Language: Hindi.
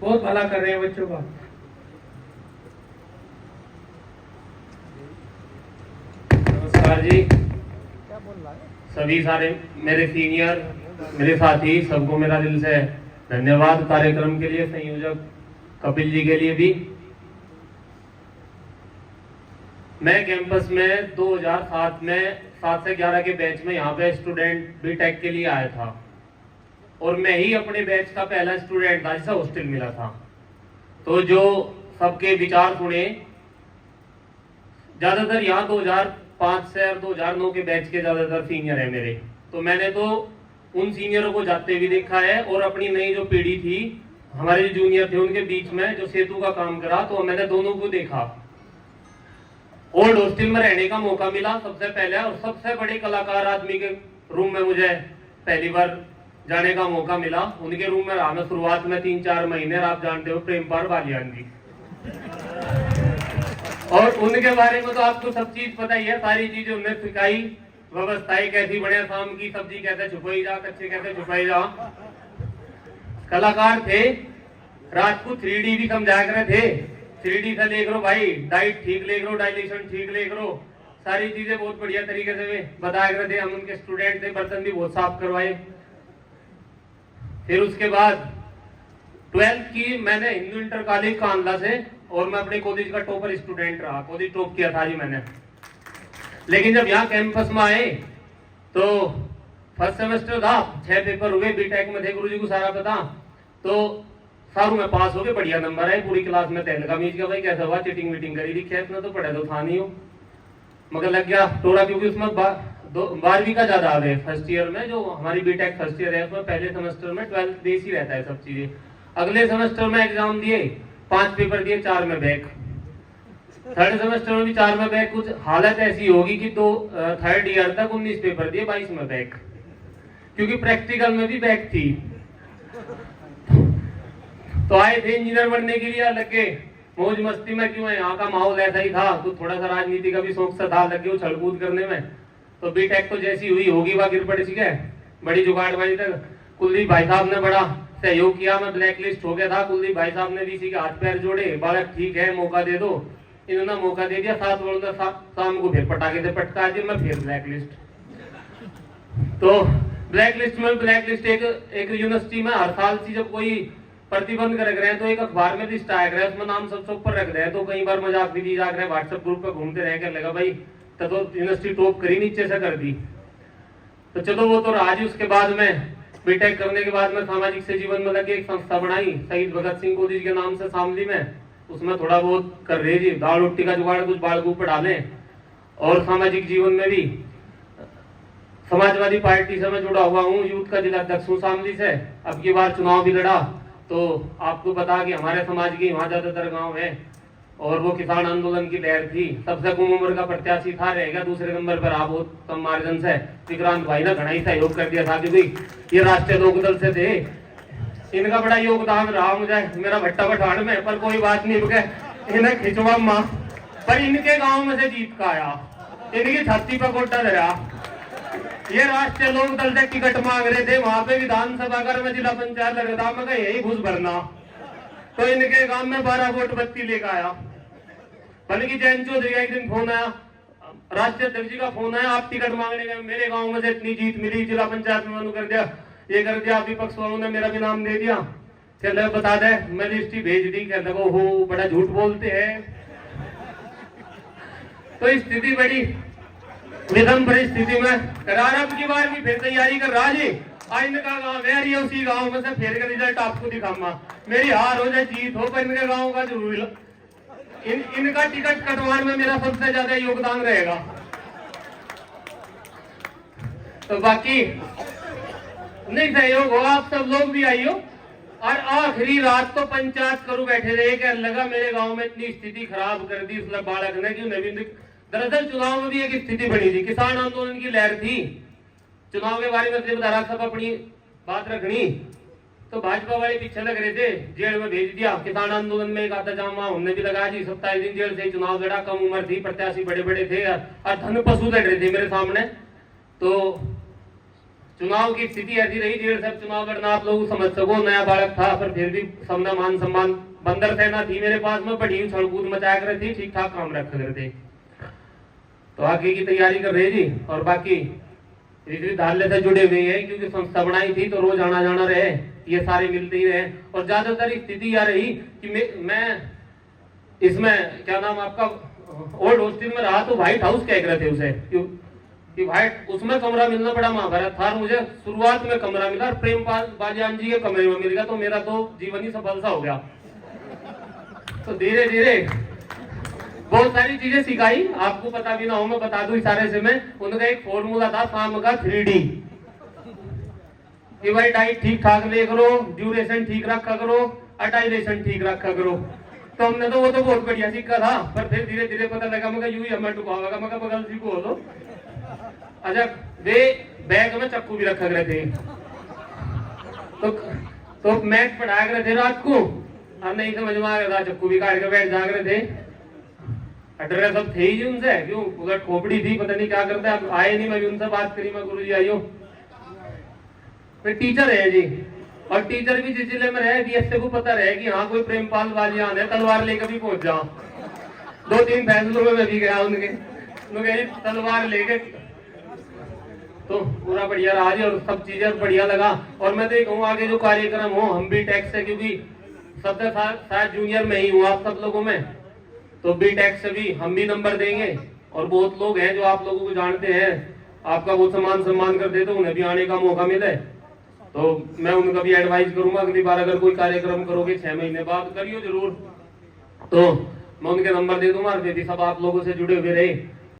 बहुत भला कर रहे हैं बच्चों का। नमस्कार जी, सभी सारे मेरे सीनियर, मेरे साथी, सबको मेरा दिल से धन्यवाद कार्यक्रम के लिए, संयोजक कपिल जी के लिए भी। मैं कैंपस में 2007 में 7 से 11 के बैच में यहाँ पे स्टूडेंट बीटेक के लिए आया था और मैं ही अपने बैच का पहला स्टूडेंट था जिसे हॉस्टल मिला था। तो जो सबके विचार सुने, ज्यादातर यहाँ 2005 से और 2009 के बैच के ज्यादातर सीनियर है मेरे, तो मैंने तो उन सीनियरों को जाते भी देखा है और अपनी नई जो पीढ़ी थी, हमारे जो जूनियर थे, उनके बीच में जो सेतु का काम करा, तो मैंने दोनों को देखा। ओल्ड हॉस्टल में रहने का मौका मिला सबसे पहले, और सबसे बड़े कलाकार आदमी के रूम में मुझे पहली बार जाने का मौका मिला। उनके रूम में रहा मैं शुरुआत में 3-4 महीने, और आप जानते हो प्रेमपाल बालियान जी, और उनके बारे में तो आपको सब चीज पता ही है, सारी चीजें उन्हें सिखाई, व्यवस्थाएं कैसी बने, शाम की सब्जी कैसे छुपाई जा, कच्चे कैसे छुपाई जा। कलाकार थे, रात को 3D भी समझाया करे थे, 3D से ले करो भाई, डाइट ठीक ले करो, डाइलेशन ठीक ले करो, सारी चीजें बहुत बढ़िया तरीके से बताया करते थे। हम उनके स्टूडेंट थे, बर्तन भी बहुत साफ करवाए। फिर उसके बाद 12th की मैंने हिंदू इंटर कॉलेज कांडला से, और मैं अपने कॉलेज का टॉपर स्टूडेंट रहा, कॉलेज टॉप किया था जी मैंने। लेकिन जब यहाँ कैंपस में आए तो फर्स्ट सेमेस्टर था, 6 पेपर हुए, बीटेक में थे, गुरुजी को सारा पता, तो सारू में पास हो गए, बढ़िया नंबर है, पूरी क्लास में तहल का मीज का भाई कैसा हुआ, चीटिंग वीटिंग करी दिखा, इतना तो पढ़ा तो था नहीं हो, मगर लग गया थोड़ा, क्योंकि उसमें 12वीं का ज्यादा आ गए। फर्स्ट ईयर में जो हमारी बीटेक फर्स्ट ईयर है, उसमें पहले सेमेस्टर में 12th बेस ही रहता है सब चीजें। अगले सेमेस्टर में एग्जाम दिए, 5 पेपर दिए, 4 में बैक। थर्ड सेमेस्टर में भी 4 में बैक। कुछ हालत ऐसी होगी कि थर्ड ईयर तक 19 पेपर दिए, 22 में बैक, क्योंकि प्रैक्टिकल में भी बैक थी। तो आए थे इंजीनियर बनने के लिए, लगे मौज मस्ती में, क्यों है यहाँ का माहौल ऐसा ही था, तो थोड़ा सा राजनीति का भी शौक सा था, लगे उछल कूद करने में। तो बीटेक तो जैसी हुई होगी, वह गिर पड़ी, ठीक है, बड़ी जुगाड़बाजी तक। कुलदीप भाई साहब ने बड़ा सहयोग किया, मैं ब्लैक लिस्ट हो गया था, कुलदीप भाई साहब ने वीसी के हाथ पैर जोड़े, बालक ठीक है मौका दे दो, इन्होंने मौका दे दिया। 7 बजे शाम को फिर पटाखे से पटका दिया, मैं फिर ब्लैक लिस्ट। तो ब्लैक लिस्ट एक यूनिवर्सिटी में हर साल से जब कोई प्रतिबंध कर रहे हैं तो एक अखबार में लिस्ट आया करे, उसमें नाम सबसे ऊपर रख रहे हैं, तो कई बार मजाक भी दी जा रहा है, व्हाट्सएप ग्रुप पे घूमते रह कर लगा भाई तो यूनिवर्सिटी टॉप करी, नीचे से कर दी। तो चलो वो तो आज ही। उसके बाद में बीटेक करने के बाद में सामाजिक से जीवन में लगे, एक संस्था बनाई शहीद भगत सिंह कॉलेज के नाम से शामली में, उसमें थोड़ा बहुत कर रहे जी, दाल रोटी का जुगाड़, कुछ बाल को पढ़ा लें। और सामाजिक जीवन में भी समाजवादी पार्टी से मैं जुड़ा हुआ हूँ, यूथ का जिला अध्यक्ष हूँ शामली से। अब की बार चुनाव भी लड़ा, तो आपको पता कि हमारे समाज की वहाँ ज्यादातर गांव है, और वो किसान आंदोलन की लहर थी, सबसे कम उम्र का प्रत्याशी था, रहेगा दूसरे नंबर पर, आप बहुत कम मार्जिन से। विक्रांत भाई ने घना ही सहयोग कर दिया था, क्योंकि ये राष्ट्रीय लोकदल से थे, इनका बड़ा योगदान रहा मुझे मेरा भट्टा पठान में। पर कोई बात नहीं, इन्हें खिंचवा माँ, पर इनके गाँव में से जीत का आया, इनकी छाती पर गोटा धरा। ये राष्ट्रीय लोक दल से टिकट मांग रहे थे, वहां पे विधानसभा कर में जिला पंचायत लग रहा, मैं यही घुस भरना, तो इनके गांव में 12 वोट बत्ती लेकर आया। बल्कि जैन चौधरी का एक दिन फोन आया, राष्ट्रीय अध्यक्ष जी का फोन आया, आप टिकट मांगने गए, मेरे गांव में से इतनी जीत मिली, जिला पंचायत में कर दिया, ये कर दिया, विपक्ष वालों ने मेरा भी नाम दे दिया। चल बता दे, मैं लिस्ट ही भेज दी, कहते हो बड़ा झूठ बोलते हैं। तो स्थिति बड़ी विषम परिस्थिति में करार, अब की बार भी फिर तैयारी कर रहा जी। आइन का गाँव है, ये उसी गांव में से फिर का रिजल्ट आपको दिखाऊंगा, मेरी हार हो जाए जीत हो, पर इनके गांव का जरूर इनका टिकट कटवाने में मेरा सबसे ज्यादा योगदान रहेगा। तो बाकी नहीं सहयोग हो, आप सब लोग भी आइयो। और आखिरी रात तो पंचायत करू बैठे रहे, कि लगा मेरे गांव में इतनी स्थिति खराब कर दी उस बालक ने, कि नवीन दरअसल चुनाव में भी एक स्थिति बनी थी, किसान आंदोलन की लहर थी, चुनाव के बारे में बता रहा, सब अपनी बात रखनी, तो भाजपा वाले पीछे लग रहे थे, जेल में भेज दिया। किसान आंदोलन में एक आधा जामा हमने भी लगा दी, 27 दिन जेल से चुनाव लड़ा, कम उम्र थी, प्रत्याशी बड़े बड़े थे और धन पशु लड़ रहे थे मेरे सामने। तो चुनाव की स्थिति ऐसी रही, 1.5 साल चुनाव लड़ना आप लोग समझ सको, नया बालक था पर फिर भी सबना मान सम्मान, बंदर सेना थी मेरे पास में, पड़ी हुई छड़कूद मचाया कर थी, ठीक ठाक काम रखा करते। तो आगे की तैयारी कर रहे जी। और बाकी विश्वविद्यालय से जुड़े हुए हैं, क्योंकि संस्था बनाई थी तो रोज आना जाना रहे, ये सारे मिलते ही रहे। और ज्यादातर स्थिति यह रही कि मैं इसमें क्या नाम आपका ओल्ड हॉस्टल में रहा तो व्हाइट हाउस कह रहे थे उसे, कि व्हाइट उसमें कमरा मिलना बड़ा महाभारत था। मुझे शुरुआत में कमरा मिला और प्रेमपाल बालियान जी के कमरे में मिल गया, तो मेरा तो जीवन ही सफल सा हो गया। तो धीरे धीरे बहुत सारी चीजें सिखाई, आपको पता भी ना हो मैं बता दूं इशारे से। मैं उनका एक फॉर्मूला था शाम का 3D, कि भाई डाइट ठीक ठाक ले करो, ड्यूरेशन ठीक रखा करो, अटाइलेशन ठीक रखा करो। तो हमने तो वो तो बहुत बढ़िया सीखा था, पर फिर धीरे धीरे पता लगा मैं यूं ही हमें टुकाओगा, मैं बगल सीखो हो तो। अच्छा, वे बैग में चक्कू भी रखा करते थे, तो मैथ पढ़ाया करते थे रात को, हम नहीं समझ में आ रहा था, चक्कू भी काट के बैठ जा रहे थे। अड्रेस सब थे ही उनसे, क्यों उधर खोपड़ी थी, पता नहीं क्या करते, अब आए नहीं, मैं भी उनसे बात करी, मैं गुरुजी आइयो। फिर टीचर है जी, और टीचर भी जिस जिले में रहे बीएसए को पता रहे कि हाँ कोई प्रेमपाल वालियान है, तलवार लेकर भी पहुंच जाओ। 2-3 फैसलों में मैं भी गया उनके, तलवार लेके, तो पूरा बढ़िया रहा जी, और सब चीजें बढ़िया लगा। और मैं तो ये कहूँ आगे जो कार्यक्रम हो, हम भी टैक्स से, क्योंकि सबसे शायद जूनियर में ही हूँ आप सब लोगों में, तो बी टैक्स से भी हम भी नंबर देंगे। और बहुत लोग हैं जो आप लोगों को जानते हैं, आपका वो सम्मान कर देते, उन्हें भी आने का मौका मिले, तो मैं उनका भी एडवाइस करूंगा अगली बार अगर कोई कार्यक्रम करोगे 6 महीने बाद करियो जरूर, तो मैं उनके नंबर दे दूंगा, और भी सब आप लोगों से जुड़े हुए रहे।